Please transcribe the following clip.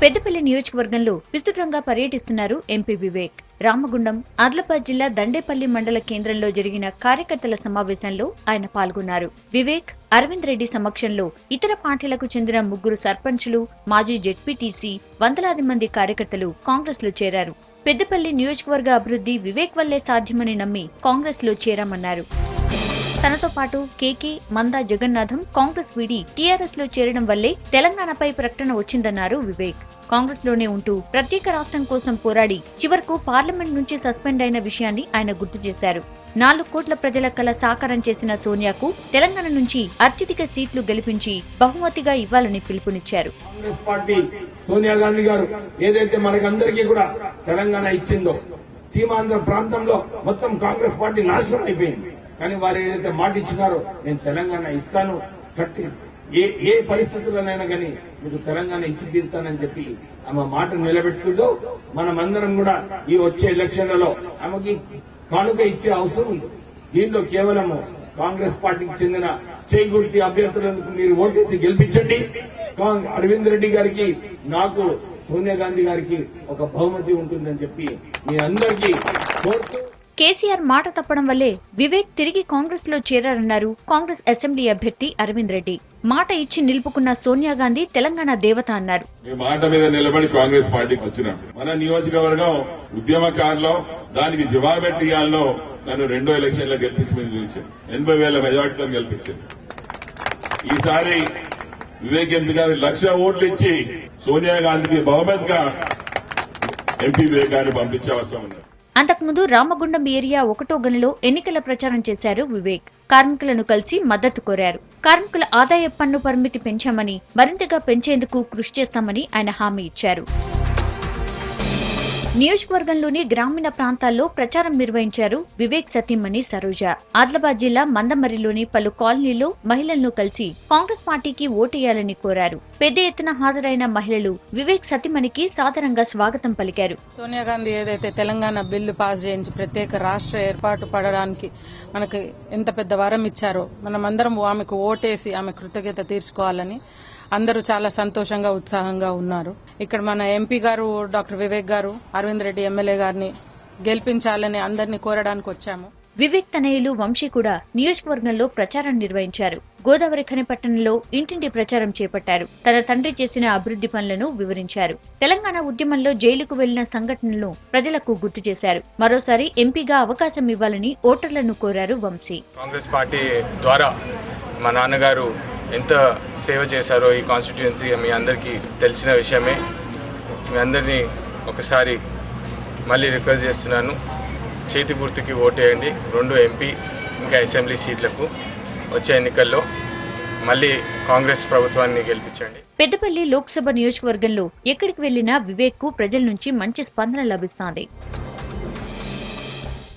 పెద్దపల్లి నియోజకవర్గంలో విస్తృతంగా పర్యటిస్తున్నారు ఎంపీ వివేక్. రామగుండం, ఆదిలాబాద్ జిల్లా దండేపల్లి మండల కేంద్రంలో జరిగిన కార్యకర్తల సమావేశంలో ఆయన పాల్గొన్నారు. వివేక్, అరవింద్ రెడ్డి సమక్షంలో ఇతర పార్టీలకు చెందిన 3 సర్పంచులు, మాజీ జెడ్పీటీసీ, వందలాది మంది కార్యకర్తలు కాంగ్రెస్ లో చేరారు. పెద్దపల్లి నియోజకవర్గ అభివృద్ధి వివేక్ వల్లే సాధ్యమని నమ్మి కాంగ్రెస్ లో చేరామన్నారు. తనతో పాటు కేకే, మందా జగన్నాథం కాంగ్రెస్ వీడి టీఆర్ఎస్ లో చేరడం వల్లే తెలంగాణపై ప్రకటన వచ్చిందన్నారు వివేక్. కాంగ్రెస్ లోనే ఉంటూ ప్రత్యేక రాష్ట్రం కోసం పోరాడి చివరకు పార్లమెంట్ నుంచి సస్పెండ్ అయిన విషయాన్ని ఆయన గుర్తు చేశారు. 4 కోట్ల ప్రజల కల సాకారం చేసిన సోనియాకు తెలంగాణ నుంచి అత్యధిక సీట్లు గెలిపించి బహుమతిగా ఇవ్వాలని పిలుపునిచ్చారు. కాంగ్రెస్ పార్టీ సోనియా గాంధీ గారు ఏదైతే మనకందరికీ కూడా తెలంగాణ ఇచ్చిందో, సీమాంధ్ర ప్రాంతంలో మొత్తం కాంగ్రెస్ పార్టీ నాశనం అయిపోయింది. కానీ వారు ఏదైతే మాట ఇచ్చినారో, నేను తెలంగాణ ఇస్తాను, కట్టి ఏ పరిస్థితుల్లోనైనా కానీ మీకు తెలంగాణ ఇచ్చి తీరుతానని చెప్పి ఆమె మాట నిలబెట్టుకుందో, మనమందరం కూడా ఈ వచ్చే ఎలక్షన్లలో ఆమెకి కానుక ఇచ్చే అవసరం ఉంది. దీంట్లో కేవలము కాంగ్రెస్ పార్టీకి చెందిన చేగుర్తి అభ్యర్థులను మీరు ఓటేసి గెలిపించండి. అరవింద్ రెడ్డి గారికి, నాకు, సోనియా గాంధీ గారికి ఒక బహుమతి ఉంటుందని చెప్పి మీ అందరికీ కోరుతూ. కేసీఆర్ మాట తప్పడం వల్లే వివేక్ తిరిగి కాంగ్రెస్ లో చేరారన్నారు కాంగ్రెస్ అసెంబ్లీ అభ్యర్థి అరవింద్ రెడ్డి. మాట ఇచ్చి నిలుపుకున్న సోనియా గాంధీ తెలంగాణ దేవత అన్నారు. మాట మీద నిలబడి కాంగ్రెస్ పార్టీకి వచ్చినాం. మన నియోజకవర్గం ఉద్యమకారులో దానికి జవాబెట్టియాల్లో నన్ను 2వ ఎలక్షన్లో గెలిపించింది. 80,000 మెజార్టీతో గెలిపించింది. ఈసారి వివేక్ ఎంపీ గారి 1,00,000 ఓట్లు ఇచ్చి సోనియా గాంధీకి బహుమతిగా ఎంపీ వివేక్ గారిని పంపించే అవసరం ఉంది. అంతకుముందు రామగుండం ఏరియా 1వ గనిలో ఎన్నికల ప్రచారం చేశారు వివేక్. కార్మికులను కలిసి మద్దతు కోరారు. కార్మికుల ఆదాయ పన్ను పరిమితి పెంచామని, మరింతగా పెంచేందుకు కృషి చేస్తామని ఆయన హామీ ఇచ్చారు. నియోజకవర్గంలోని గ్రామీణ ప్రాంతాల్లో ప్రచారం నిర్వహించారు వివేక్ సతీమణి సరోజ. ఆదిలాబాద్ జిల్లా మందమర్రిలోని పలు కాలనీల్లో మహిళలను కలిసి కాంగ్రెస్ పార్టీకి ఓటేయాలని కోరారు. పెద్ద ఎత్తున హాజరైన మహిళలు వివేక్ సతీమణికి సాదరంగా స్వాగతం పలికారు. సోనియా గాంధీ ఏదైతే తెలంగాణ బిల్లు పాస్ చేయించి ప్రత్యేక రాష్ట్ర ఏర్పాటు పడడానికి మనకి ఎంత పెద్ద వరం ఇచ్చారో, మనమందరం ఆమెకు ఓటేసి ఆమె కృతజ్ఞత తీర్చుకోవాలని అందరూ చాలా సంతోషంగా, ఉత్సాహంగా ఉన్నారు. ఇక్కడ మన ఎంపీ గారు డాక్టర్ వివేక్ గారు, అరవింద్ రెడ్డి ఎమ్మెల్యే గారిని గెలిపించాలని అందరినీ కోరడానికి వచ్చాము. వివేక్ తనయులు వంశీ కూడా నియోజకవర్గంలో ప్రచారం నిర్వహించారు. గోదావరి ఖని పట్టణంలో ఇంటింటి ప్రచారం చేపట్టారు. తన తండ్రి చేసిన అభివృద్ధి పనులను వివరించారు. తెలంగాణ ఉద్యమంలో జైలుకు వెళ్లిన సంఘటనలను ప్రజలకు గుర్తు చేశారు. మరోసారి ఎంపీగా అవకాశం ఇవ్వాలని ఓటర్లను కోరారు వంశీ. కాంగ్రెస్ పార్టీ ద్వారా మా నాన్నగారు ఎంత సేవ చేశారో ఈ కాన్స్టిట్యుయెన్సీ మీ అందరికీ తెలిసిన విషయమే. మీ అందరినీ ఒకసారి మళ్ళీ రిక్వెస్ట్ చేస్తున్నాను, చేతి గుర్తుకి ఓటేయండి. 2 ఎంపీ ఇంకా అసెంబ్లీ సీట్లకు వచ్చే ఎన్నికల్లో మళ్ళీ కాంగ్రెస్ ప్రభుత్వాన్ని గెలిపించండి. పెద్దపల్లి లోక్సభ నియోజకవర్గంలో ఎక్కడికి వెళ్లినా వివేక్ కు ప్రజల నుంచి మంచి స్పందన లభిస్తోంది.